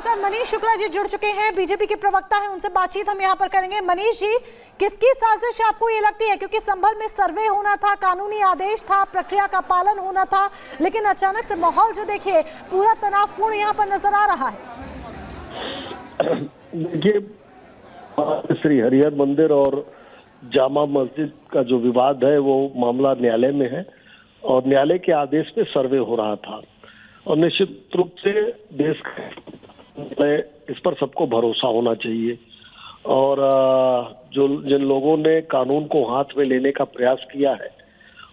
साथ मनीष शुक्ला जी जुड़ चुके हैं, बीजेपी के प्रवक्ता हैं, उनसे बातचीत हम यहाँ पर करेंगे। मनीष जी, किसकी साजिश आपको ये लगती है? क्योंकि संभल में सर्वे होना था, कानूनी आदेश था, प्रक्रिया का पालन होना था, लेकिन अचानक से माहौल जो देखिए पूरा तनावपूर्ण यहाँ पर नजर आ रहा है। देखिए, श्री हरिहर मंदिर और जामा मस्जिद का जो विवाद है वो मामला न्यायालय में है और न्यायालय के आदेश पे सर्वे हो रहा था और निश्चित रूप से देश में इस पर सबको भरोसा होना चाहिए और जिन लोगों ने कानून को हाथ में लेने का प्रयास किया है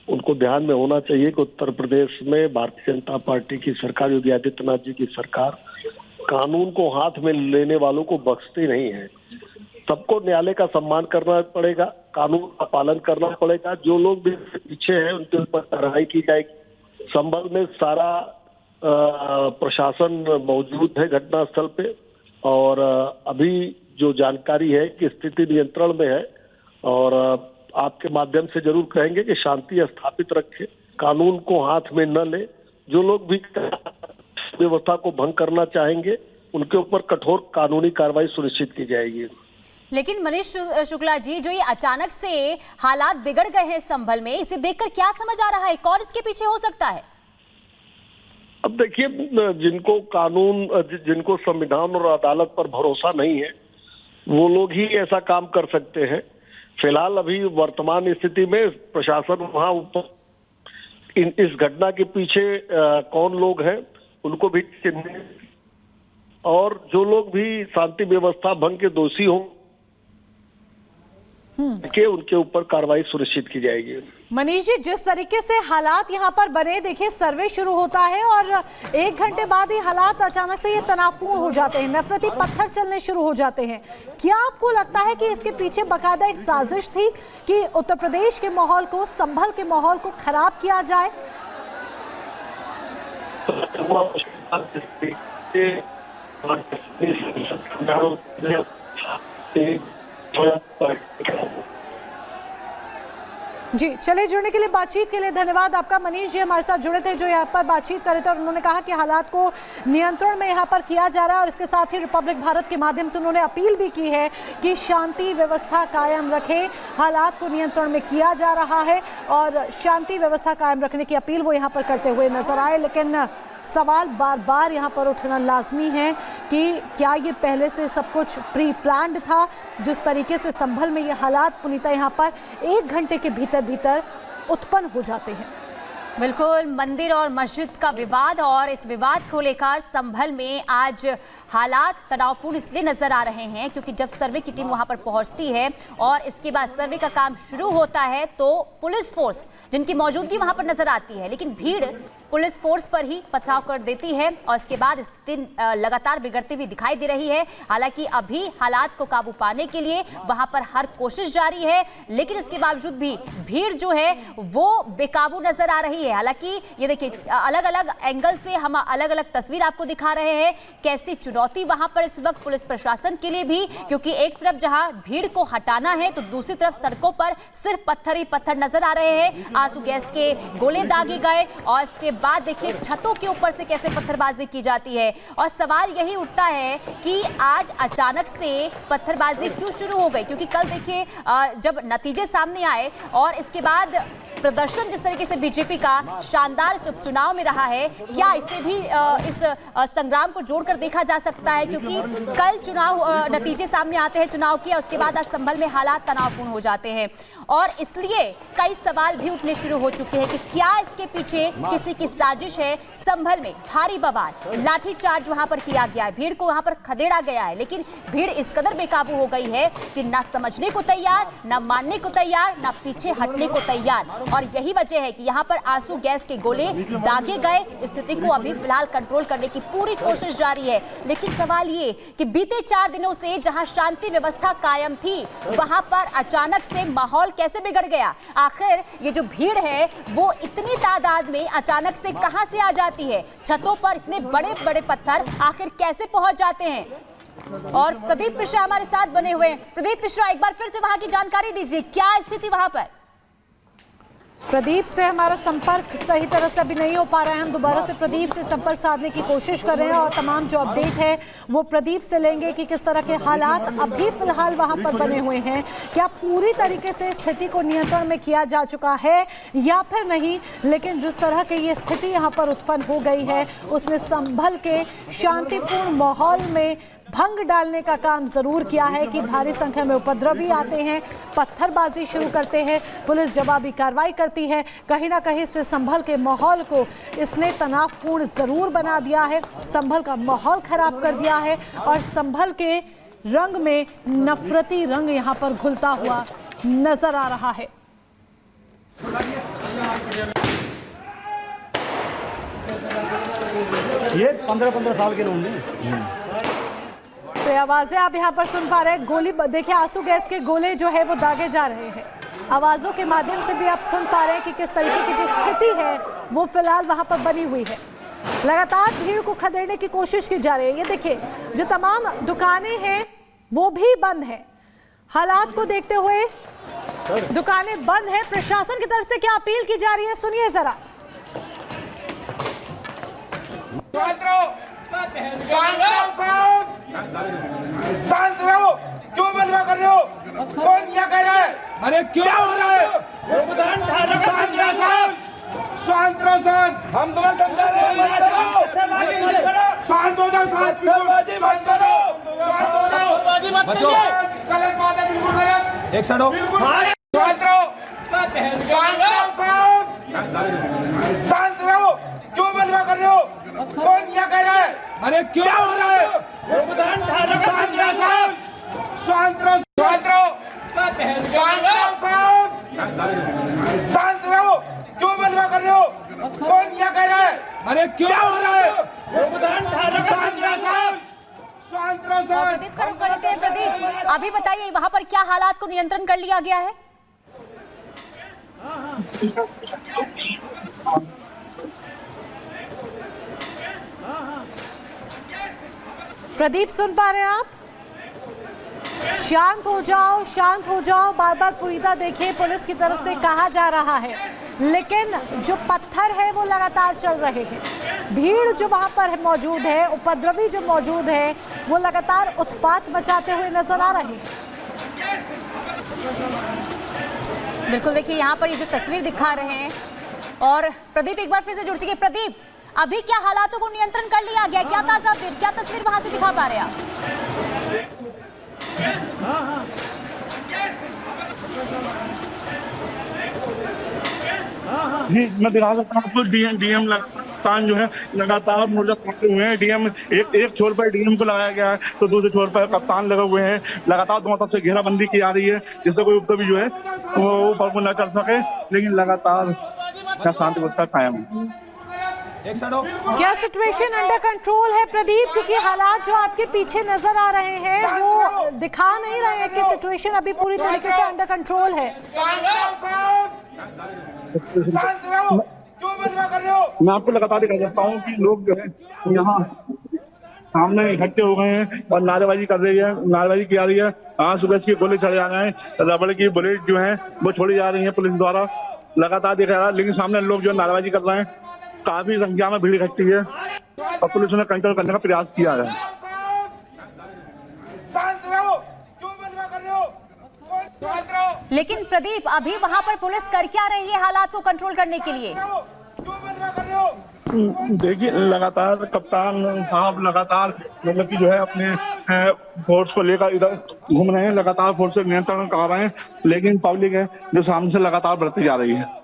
उनको ध्यान में होना चाहिए कि उत्तर प्रदेश में भारतीय जनता पार्टी की सरकार, योगी आदित्यनाथ जी की सरकार कानून को हाथ में लेने वालों को बख्शती नहीं है। सबको न्यायालय का सम्मान करना पड़ेगा, कानून का पालन करना पड़ेगा। जो लोग भी पीछे हैं उनके ऊपर कार्रवाई की जाएगी। संभल में सारा प्रशासन मौजूद है घटनास्थल पे और अभी जो जानकारी है कि स्थिति नियंत्रण में है और आपके माध्यम से जरूर कहेंगे कि शांति स्थापित रखें, कानून को हाथ में न ले। जो लोग भी व्यवस्था को भंग करना चाहेंगे उनके ऊपर कठोर कानूनी कार्रवाई सुनिश्चित की जाएगी। लेकिन मनीष शुक्ला जी, जो ये अचानक से हालात बिगड़ गए हैं संभल में, इसे देखकर क्या समझ आ रहा है, कौन इसके पीछे हो सकता है? अब देखिए, जिनको कानून, जिनको संविधान और अदालत पर भरोसा नहीं है वो लोग ही ऐसा काम कर सकते हैं। फिलहाल अभी वर्तमान स्थिति में प्रशासन वहां ऊपर इस घटना के पीछे कौन लोग हैं उनको भी चिन्हित और जो लोग भी शांति व्यवस्था भंग के दोषी हों के उनके ऊपर कार्रवाई सुनिश्चित की जाएगी। मनीष जी, जिस तरीके से हालात यहाँ पर बने, देखिए सर्वे शुरू होता है और 1 घंटे बाद ही हालात अचानक से ये तनावपूर्ण हो जाते हैं, नफरती पत्थर चलने शुरू हो जाते हैं। क्या आपको लगता है कि इसके पीछे बाकायदा एक साजिश थी कि उत्तर प्रदेश के माहौल को, संभल के माहौल को खराब किया जाए? जी, चले जुड़ने के लिए, बातचीत के लिए धन्यवाद आपका। मनीष जी हमारे साथ जुड़े थे, जो यहाँ पर बातचीत कर रहे थे और उन्होंने कहा कि हालात को नियंत्रण में यहाँ पर किया जा रहा है और इसके साथ ही रिपब्लिक भारत के माध्यम से उन्होंने अपील भी की है कि शांति व्यवस्था कायम रखें। हालात को नियंत्रण में किया जा रहा है और शांति व्यवस्था कायम रखने की अपील वो यहाँ पर करते हुए नजर आए। लेकिन सवाल बार बार यहाँ पर उठना लाजमी है कि क्या ये पहले से सब कुछ प्री प्लान्ड था? जिस तरीके से संभल में ये हालात पुनीता यहाँ पर 1 घंटे के भीतर उत्पन्न हो जाते हैं। बिल्कुल, मंदिर और मस्जिद का विवाद और इस विवाद को लेकर संभल में आज हालात तनावपूर्ण इसलिए नजर आ रहे हैं क्योंकि जब सर्वे की टीम वहां पर पहुंचती है और इसके बाद सर्वे का काम शुरू होता है तो पुलिस फोर्स जिनकी मौजूदगी वहां पर नजर आती है, लेकिन भीड़ पुलिस फोर्स पर ही पथराव कर देती है और इसके बाद स्थिति लगातार बिगड़ती हुई दिखाई दे रही है। हालांकि अभी हालात को काबू पाने के लिए वहां पर हर कोशिश जारी है, लेकिन इसके बावजूद भी भीड़ जो है वो बेकाबू नजर आ रही है। हालांकि ये देखिए, अलग अलग एंगल से हम अलग अलग तस्वीर आपको दिखा रहे हैं, कैसी चुनौती वहां पर इस वक्त पुलिस प्रशासन के लिए भी, क्योंकि एक तरफ जहां भीड़ को हटाना है तो दूसरी तरफ सड़कों पर सिर्फ पत्थर ही पत्थर नजर आ रहे हैं। आंसू गैस के गोले दागे गए और इसके बाद देखिए छतों के ऊपर से कैसे पत्थरबाजी की जाती है और सवाल यही उठता है कि आज अचानक से पत्थरबाजी क्यों शुरू हो गई, क्योंकि कल देखिए जब नतीजे सामने आए और इसके बाद प्रदर्शन जिस तरीके से बीजेपी का शानदार इस उपचुनाव में रहा है, क्या इसे भी इस संग्राम को जोड़कर देखा जा सकता है? क्योंकि कल चुनाव नतीजे सामने आते हैं चुनाव के, उसके बाद आज संभल में हालात तनावपूर्ण हो जाते हैं और इसलिए कई सवाल भी उठने शुरू हो चुके हैं कि क्या इसके पीछे किसी की साजिश है। संभल में भारी बवाल, लाठीचार्ज वहां पर किया गया है, भीड़ को वहां पर खदेड़ा गया है, लेकिन भीड़ इस कदर बेकाबू हो गई है कि ना समझने को तैयार, ना मानने को तैयार, ना पीछे हटने को तैयार और यही वजह है कि यहाँ पर आंसू गैस के गोले दागे गए। स्थिति को अभी फिलहाल कंट्रोल करने की पूरी कोशिश जारी है, लेकिन सवाल ये कि बीते 4 दिनों से जहां शांति व्यवस्था कायम थी वहां पर अचानक से माहौल कैसे बिगड़ गया? आखिर ये जो भीड़ है वो इतनी तादाद में अचानक से कहां से आ जाती है? छतों पर इतने बड़े बड़े पत्थर आखिर कैसे पहुंच जाते हैं? और प्रदीप मिश्रा हमारे साथ बने हुए हैं। प्रदीप मिश्रा, एक बार फिर से वहां की जानकारी दीजिए, क्या स्थिति वहां पर? प्रदीप से हमारा संपर्क सही तरह से अभी नहीं हो पा रहा है। हम दोबारा से प्रदीप से संपर्क साधने की कोशिश कर रहे हैं और तमाम जो अपडेट है वो प्रदीप से लेंगे कि किस तरह के हालात अभी फिलहाल वहां पर बने हुए हैं, क्या पूरी तरीके से स्थिति को नियंत्रण में किया जा चुका है या फिर नहीं। लेकिन जिस तरह की ये स्थिति यहाँ पर उत्पन्न हो गई है उसने संभल के शांतिपूर्ण माहौल में भंग डालने का काम जरूर किया है कि भारी संख्या में उपद्रवी आते हैं, पत्थरबाजी शुरू करते हैं, पुलिस जवाबी कार्रवाई करती है। कहीं ना कहीं से संभल के माहौल को इसने तनावपूर्ण जरूर बना दिया है, संभल का माहौल खराब कर दिया है और संभल के रंग में नफरती रंग यहाँ पर घुलता हुआ नजर आ रहा है। ये 15-15 साल के लोग हैं। तो आवाजें आप यहाँ पर सुन पा रहे हैं। गोली देखिए, आंसू गैस के गोले जो है वो दागे जा रहे हैं। आवाजों के माध्यम से भी आप सुन पा रहे हैं कि किस तरीके की जो स्थिति है वो फिलहाल वहां पर बनी हुई है। लगातार भीड़ को खदेड़ने की कोशिश की जा रही है। ये देखिए, जो तमाम दुकानें हैं वो भी बंद है। हालात को देखते हुए दुकानें बंद है। प्रशासन की तरफ से क्या अपील की जा रही है, सुनिए जरा। शांत रहो, क्यों बलवा कर रहे हो? कौन क्या कह रहा है? अरे क्यों हो रहा है? शांत रहो, शांत। हम तुम्हें समझा रहे हैं, मत करो। शांत हो जाओ, शांत पत्थरबाजी मत करो। शांत हो जाओ, बचो। गलत बात है, बिल्कुल गलत। एक साइड हो। शांत रहो, शांत रहो, शांत रहो, क्यों बलवा कर रहे हो? कौन क्या कह रहा है? अरे क्यों हो रहा है? शांत रहो, शांत रहो, शांत रहो, क्यों बलवा कर रहे हो? कौन क्या कह रहा है? अरे क्यों हो रहा है? शांत रहो, प्रदीप का रुख कर लेते हैं। प्रदीप, अभी बताइए वहां पर क्या हालात को नियंत्रण कर लिया गया है? प्रदीप सुन पा रहे हैं आप? शांत हो जाओ, शांत हो जाओ, बार बार पुनीता देखिए पुलिस की तरफ से कहा जा रहा है, लेकिन जो पत्थर है वो लगातार चल रहे हैं। भीड़ जो वहां पर मौजूद है, उपद्रवी जो मौजूद है वो लगातार उत्पात मचाते हुए नजर आ रहे हैं। बिल्कुल, देखिए यहाँ पर ये जो तस्वीर दिखा रहे हैं और प्रदीप एक बार फिर से जुड़ चुके। प्रदीप, अभी क्या हालातों को नियंत्रण कर लिया गया? क्या ताजा अपडेट, क्या तस्वीर वहां से दिखा पा रहे हैं आप? मैं दिखा सकता हूँ। डीएम लगातार जो है लगातार मुर्जा पकड़े हुए हैं। डीएम एक छोर पर डीएम को लगाया गया है तो दूसरे छोर पर कप्तान लगे हुए हैं। लगातार दोनों तरफ से घेराबंदी की जा रही है जिससे कोई उपद्रवी जो है वो ऊपर को न चल सके, लेकिन लगातार शांति व्यवस्था कायम है। क्या सिचुएशन अंडर कंट्रोल है प्रदीप? क्योंकि हालात जो आपके पीछे नजर आ रहे हैं वो दिखा नहीं रहे हैं कि सिचुएशन अभी पूरी तरीके से अंडर कंट्रोल है। मैं आपको लगातार दिखा सकता हूँ कि लोग जो है यहाँ सामने इकट्ठे हो गए हैं और नारेबाजी कर रही है, नारेबाजी की जा रही है। आज सुबह के गोले चले जा रहे हैं, रबड़ की बुलेट जो है वो छोड़ी जा रही है पुलिस द्वारा, लगातार देखा जा रहा है। लेकिन सामने लोग जो नारेबाजी कर रहे हैं, काफी संख्या में भीड़ इकट्ठी है और पुलिस ने कंट्रोल करने का प्रयास किया है। लेकिन प्रदीप, अभी वहां पर पुलिस कर क्या रही है हालात को कंट्रोल करने के लिए? देखिए, लगातार कप्तान साहब लगातार मतलब कि जो है अपने फोर्स को लेकर इधर घूम रहे हैं, लगातार फोर्स से नियंत्रण कर रहे हैं, लेकिन पब्लिक है जो सामने से लगातार बढ़ती जा रही है।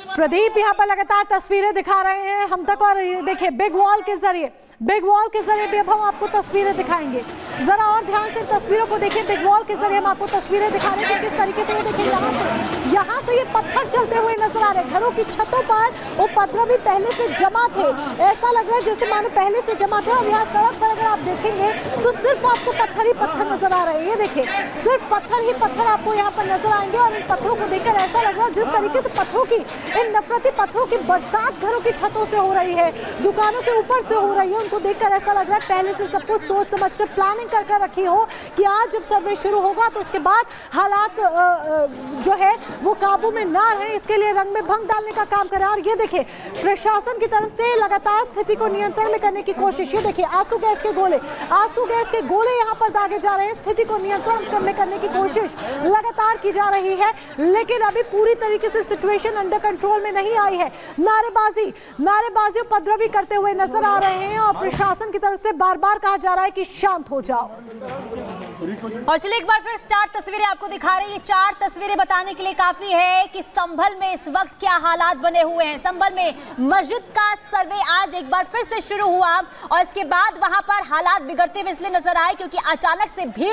प्रदीप यहाँ पर लगातार तस्वीरें दिखा रहे हैं हम तक, और ये देखिए बिग वॉल के जरिए भी अब हम आपको तस्वीरें दिखाएंगे। जरा और ध्यान से तस्वीरों को देखिए। बिग वॉल के जरिए हम आपको तस्वीरें दिखा रहे हैं कि किस तरीके से ये देखिए यहाँ से ये पत्थर चलते हुए नजर आ रहे हैं। घरों की छतों पर उपद्रवी पहले से जमा थे, ऐसा लग रहा है जैसे मानो पहले से जमा थे। और यहाँ सड़क पर अगर आप देखेंगे तो सिर्फ आपको पत्थर ही पत्थर नजर आ रहे हैं। ये देखिए, सिर्फ पत्थर ही पत्थर आपको यहाँ पर नजर आएंगे और इन पत्थरों को देखकर ऐसा लग रहा है जिस तरीके से पत्थरों की इन नफरती पत्थरों की बरसात घरों की छतों से हो रही है, दुकानों के ऊपर से हो रही है। उनको देखकर ऐसा लग रहा है पहले से सब कुछ सोच समझ कर प्लानिंग कर रखी हो कि आज जब सर्वे शुरू होगा तो उसके बाद हालात जो है वो काबू में ना रहे, इसके लिए रंग में भंग डालने का काम करें। और ये देखिए प्रशासन की तरफ से लगातार स्थिति को नियंत्रण में करने की कोशिश। ये देखिए आंसू गैस के गोले यहाँ पर दागे जा रहे हैं। स्थिति को नियंत्रण में करने की कोशिश लगातार की जा रही है, लेकिन अभी पूरी तरीके से सिचुएशन अंडर कंट्रोल में नहीं आई है। नारेबाजी उपद्रवी करते हुए नजर आ रहे हैं और प्रशासन की तरफ से बार बार कहा जा रहा है कि शांत हो जाओ। और चलिए एक बार फिर 4 तस्वीरें आपको दिखा रही है। 4 तस्वीरें बताने के लिए काफी है कि संभल में इस वक्त क्या हालात बने हुए हैं। संभल में मस्जिद का सर्वे आज एक बार फिर से शुरू हुआ और इसके बाद वहां पर हालात बिगड़ते हुए इसलिए नजर आए क्योंकि अचानक से भीड़